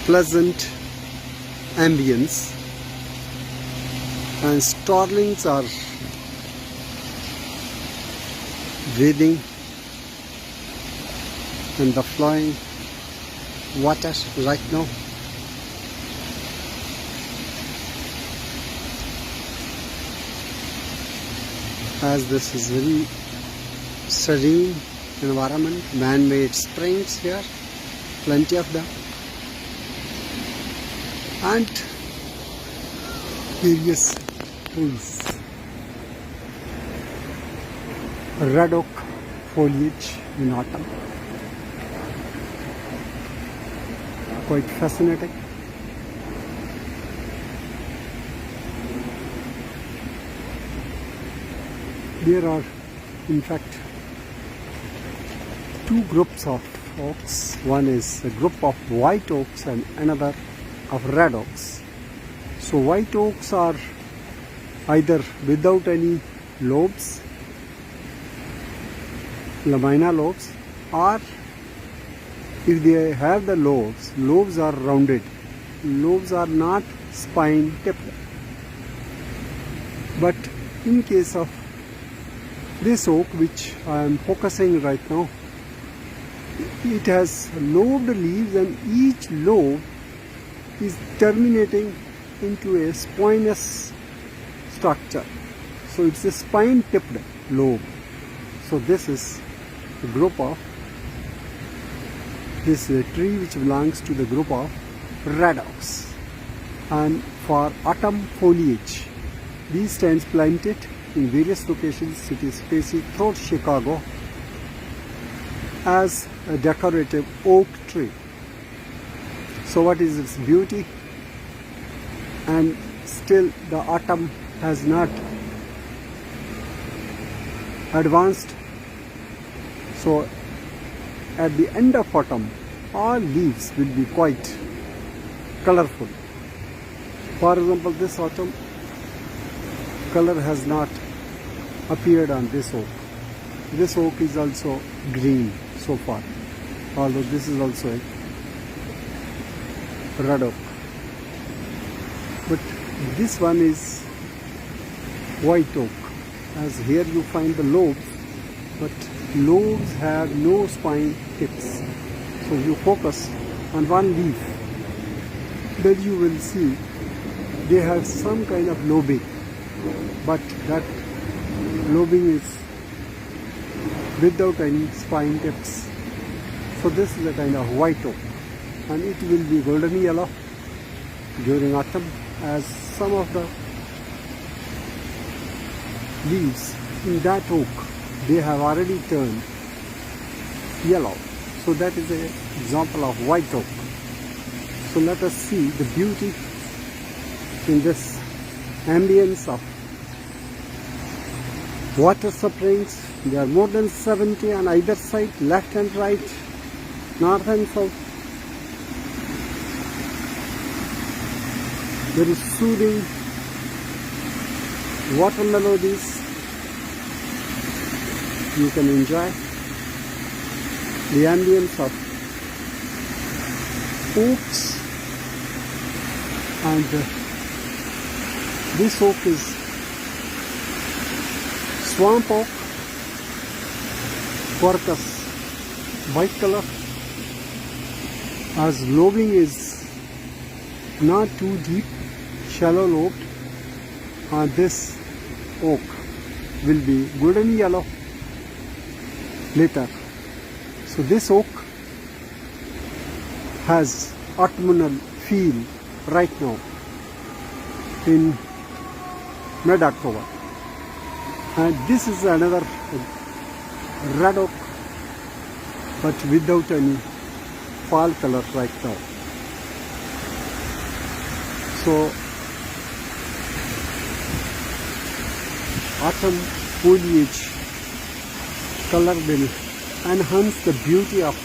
pleasant ambience, and starlings are breathing in the flowing water right now. As this is very serene environment, man-made springs here, plenty of them, and various trees. Red oak foliage in autumn, quite fascinating. There are in fact two groups of oaks. One is a group of white oaks and another of red oaks. So white oaks are either without any lobes, lamina lobes, or if they have the lobes, lobes are rounded. Lobes are not spine tipped. But in case of this oak, which I am focusing right now, it has lobed leaves, and each lobe is terminating into a spinous structure. So it's a spine tipped lobe. So this is a group of, this is a tree which belongs to the group of red oaks. And for autumn foliage, these stands planted in various locations, cities facing throughout Chicago, as a decorative oak tree. So what is its beauty? And still the autumn has not advanced. So at the end of autumn, all leaves will be quite colorful. For example, this autumn, color has not appeared on this oak. This oak is also green so far, although this is also a red oak. But this one is white oak, as here you find the lobes, but lobes have no spine tips. So you focus on one leaf, then you will see they have some kind of lobing, but that lobing is without any spine tips. So this is a kind of white oak, and it will be golden yellow during autumn, as some of the leaves in that oak, they have already turned yellow. So that is an example of white oak. So let us see the beauty in this ambience of water springs. There are more than 70 on either side, left and right, north and south. Very soothing water melodies. You can enjoy the ambience of oaks, and this oak is swamp oak, quercus white color, as lobing is not too deep, shallow lobed, and this oak will be golden yellow later. So this oak has autumnal feel right now in mid-October. And this is another red oak, but without any fall color right now. So autumn foliage color will enhance the beauty of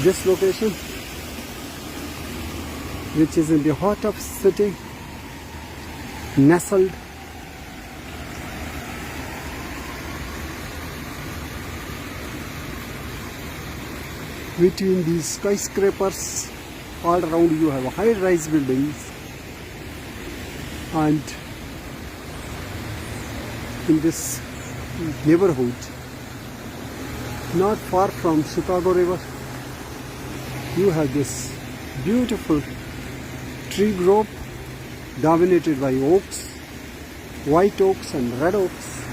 this location, which is in the heart of city, nestled between these skyscrapers all around you have high-rise buildings, and in this neighborhood, not far from Chicago River, you have this beautiful tree grove dominated by oaks, white oaks and red oaks,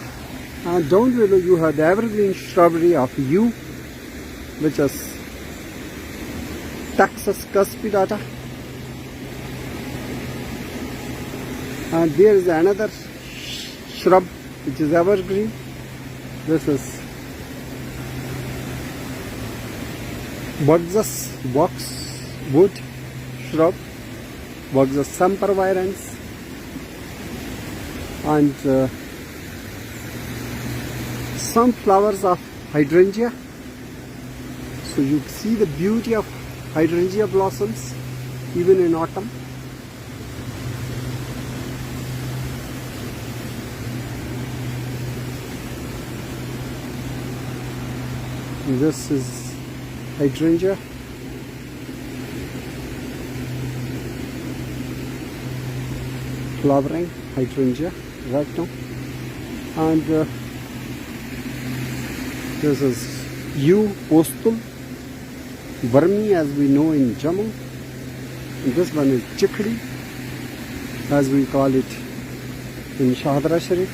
and down below you have the evergreen shrubbery of yew, which is Taxus cuspidata, and there is another shrub which is evergreen. This is boxwood shrub, Buxus sempervirens, and some flowers of hydrangea. So you see the beauty of hydrangea blossoms even in autumn. This is hydrangea. Flowering hydrangea right now. And this is yew postul, Burmi as we know in Jammu. And this one is chikhdi as we call it in Shahadra Sharif.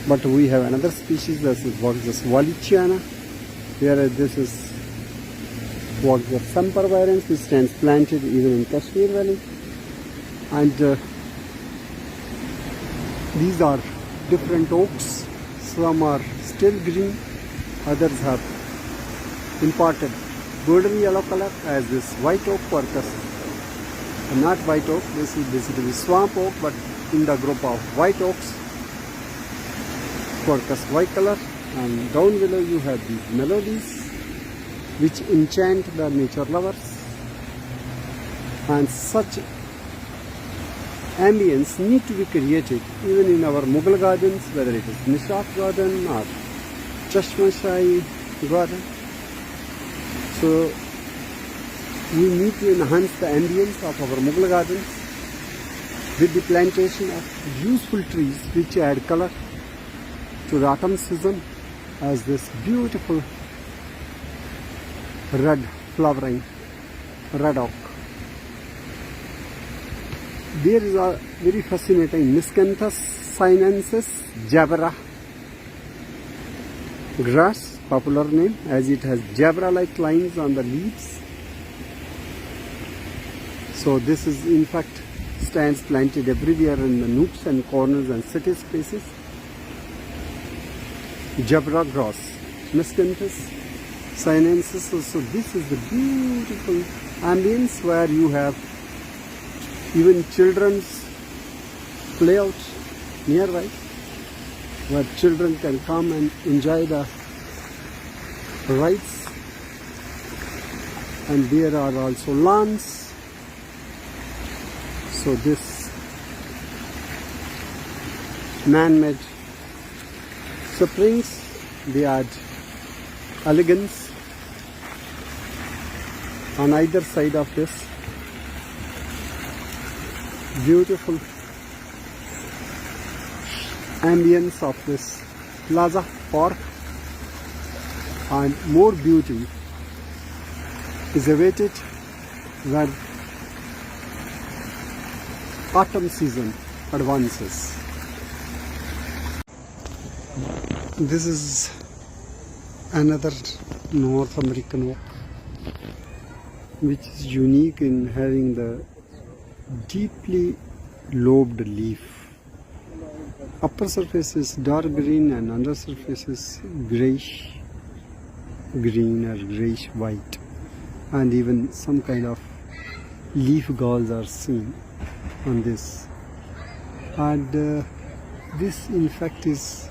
But we have another species, this is Buxus wallichiana, whereas this is Buxus sempervirens, which stands planted even in Kashmir Valley. And these are different oaks. Some are still green, others have imparted golden yellow color, as this white oak quercus. Not white oak, this is basically swamp oak, but in the group of white oaks, quercus white color. And down below you have these melodies which enchant the nature lovers, and such ambience need to be created even in our Mughal gardens, whether it is Nishat garden or Chashmashahi garden. So we need to enhance the ambience of our Mughal gardens with the plantation of useful trees which add color to the autumn season, as this beautiful red flowering red oak. There is a very fascinating Miscanthus sinensis jabra grass, popular name, as it has jabra-like lines on the leaves. So this is in fact stands planted everywhere in the nooks and corners and city spaces. Jabra grass, Miscanthus sinensis. So this is the beautiful ambience where you have even children's playouts nearby, where children can come and enjoy the rides. And there are also lawns. So this man-made springs, they add elegance on either side of this beautiful ambience of this plaza park. And more beauty is awaited when autumn season advances. This is another North American oak which is unique in having the deeply lobed leaf. Upper surface is dark green and under surface is greyish green or greyish white, and even some kind of leaf galls are seen on this. And this in fact is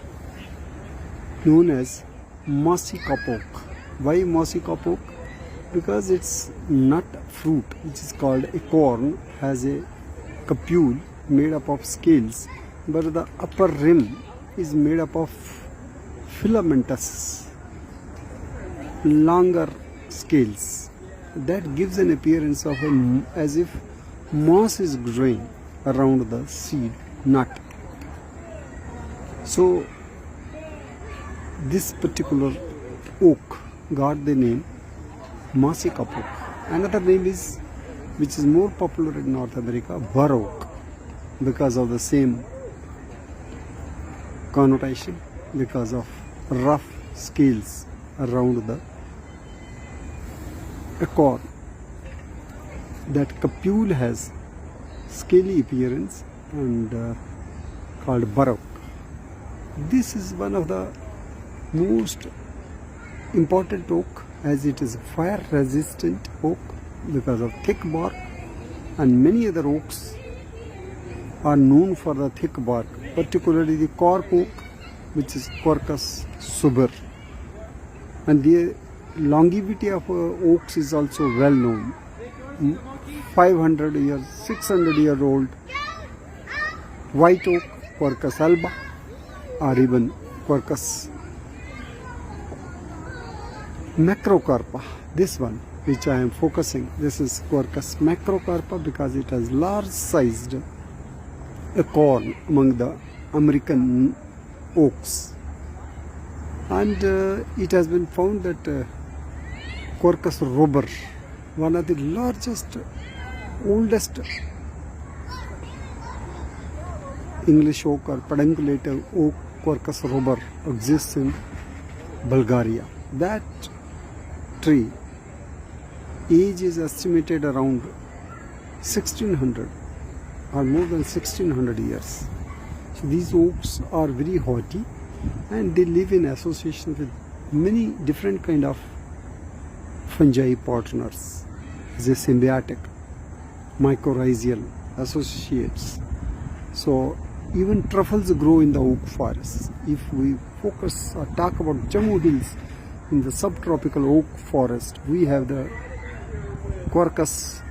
known as mossy oak. Why mossy oak? Because its nut fruit, which is called acorn, has a capsule made up of scales, but the upper rim is made up of filamentous, longer scales. that gives an appearance of as if moss is growing around the seed nut. So this particular oak got the name mossy kapok. Another name is, which is more popular in North America, bur oak, because of the same connotation, because of rough scales around the acorn. That capule has scaly appearance and called bur oak. This is one of the most important oak, as it is fire resistant oak because of thick bark, and many other oaks are known for the thick bark, particularly the cork oak, which is Quercus subur. And the longevity of oaks is also well known. 500 years, 600-year-old white oak, Quercus alba, or even Quercus macrocarpa. This one which I am focusing, this is Quercus macrocarpa because it has large sized acorn among the American oaks. And it has been found that Quercus robur, one of the largest, oldest English oak or pedunculated oak, Quercus robur, exists in Bulgaria. That tree age is estimated around 1600 or more than 1600 years. So these oaks are very hardy and they live in association with many different kind of fungi partners as a symbiotic mycorrhizal associates. So even truffles grow in the oak forests. If we focus or talk about Jammu Hills, in the subtropical oak forest, we have the Quercus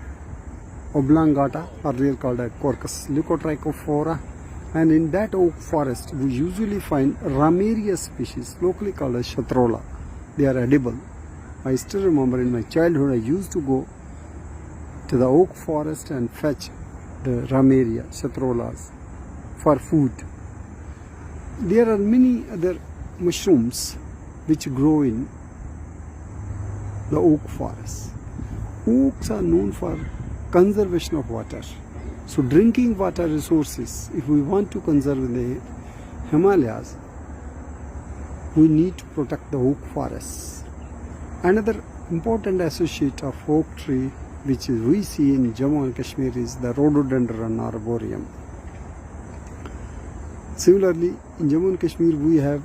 oblongata, earlier called a Quercus leucotrichophora, and in that oak forest we usually find Ramaria species, locally called as shatrola. They are edible. I still remember in my childhood I used to go to the oak forest and fetch the Ramaria, shatrolas, for food. There are many other mushrooms which grow in the oak forest. Oaks are known for conservation of water. So drinking water resources, if we want to conserve in the Himalayas, we need to protect the oak forests. Another important associate of oak tree which we see in Jammu and Kashmir is the rhododendron arboreum. Similarly, in Jammu and Kashmir we have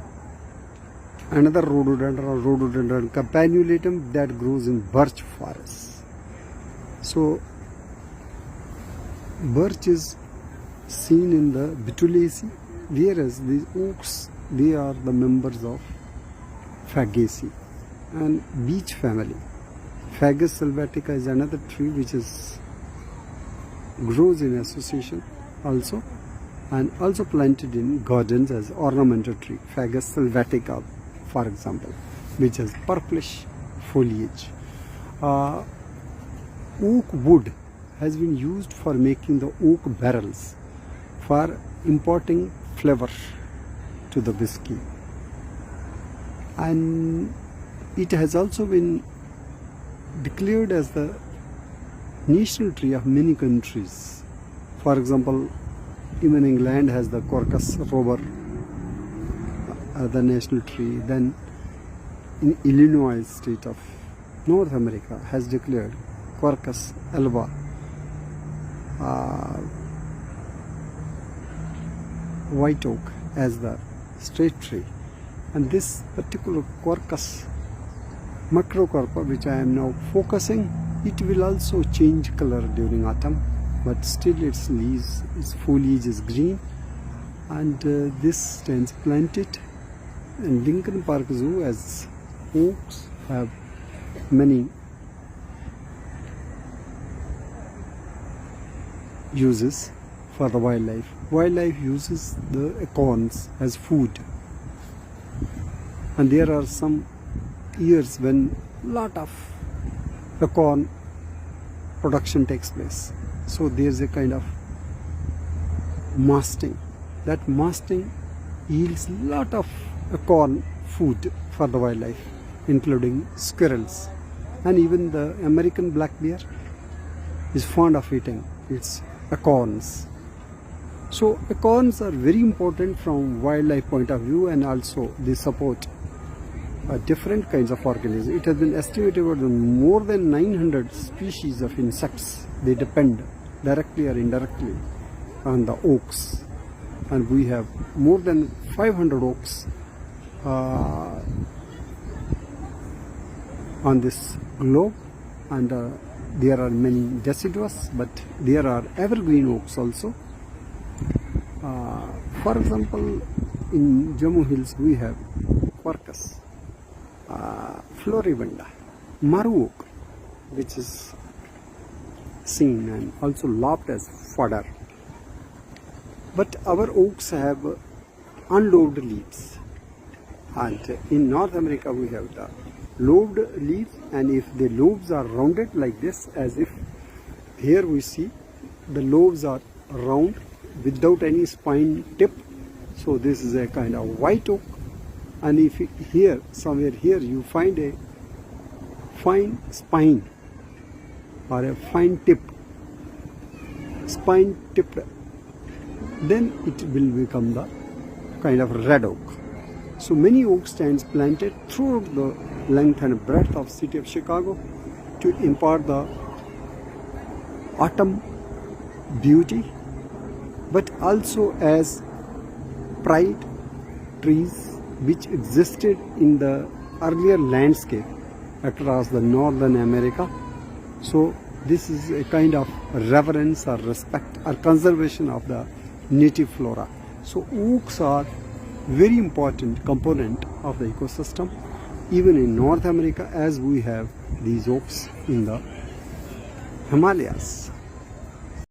another rhododendron campanulatum that grows in birch forests. So birch is seen in the Bitulaceae, whereas these oaks, they are the members of Fagaceae and beech family. Fagus sylvatica is another tree which grows in association also, and also planted in gardens as ornamental tree. Fagus sylvatica, for example, which has purplish foliage. Oak wood has been used for making the oak barrels for importing flavor to the whiskey, and it has also been declared as the national tree of many countries. For example, even England has the Quercus robur, the national tree. Then in Illinois state of North America has declared Quercus alba, white oak, as the state tree. And this particular Quercus macrocarpa, which I am now focusing, it will also change color during autumn, but still its leaves, its foliage is green, and this stands planted. And Lincoln Park Zoo, as oaks have many uses for the wildlife. Wildlife uses the acorns as food, and there are some years when lot of acorn production takes place. So there's a kind of masting. That masting yields lot of acorn food for the wildlife, including squirrels, and even the American black bear is fond of eating its acorns. So acorns are very important from wildlife point of view, and also they support different kinds of organisms. It has been estimated that more than 900 species of insects, they depend directly or indirectly on the oaks, and we have more than 500 oaks on this globe, and there are many deciduous, but there are evergreen oaks also. For example, in Jammu Hills we have Quercus, floribunda, maru oak, which is seen and also lopped as fodder. But our oaks have unlobed leaves, and in North America we have the lobed leaves, and if the lobes are rounded like this, as if here we see the lobes are round without any spine tip, so this is a kind of white oak. And if here, somewhere here, you find a fine spine or a fine tip, spine tipped, then it will become the kind of red oak. So many oak stands planted throughout the length and breadth of city of Chicago to impart the autumn beauty, but also as pride trees which existed in the earlier landscape across the northern America. So this is a kind of reverence or respect or conservation of the native flora. So oaks are very important component of the ecosystem, even in North America, as we have these oaks in the Himalayas.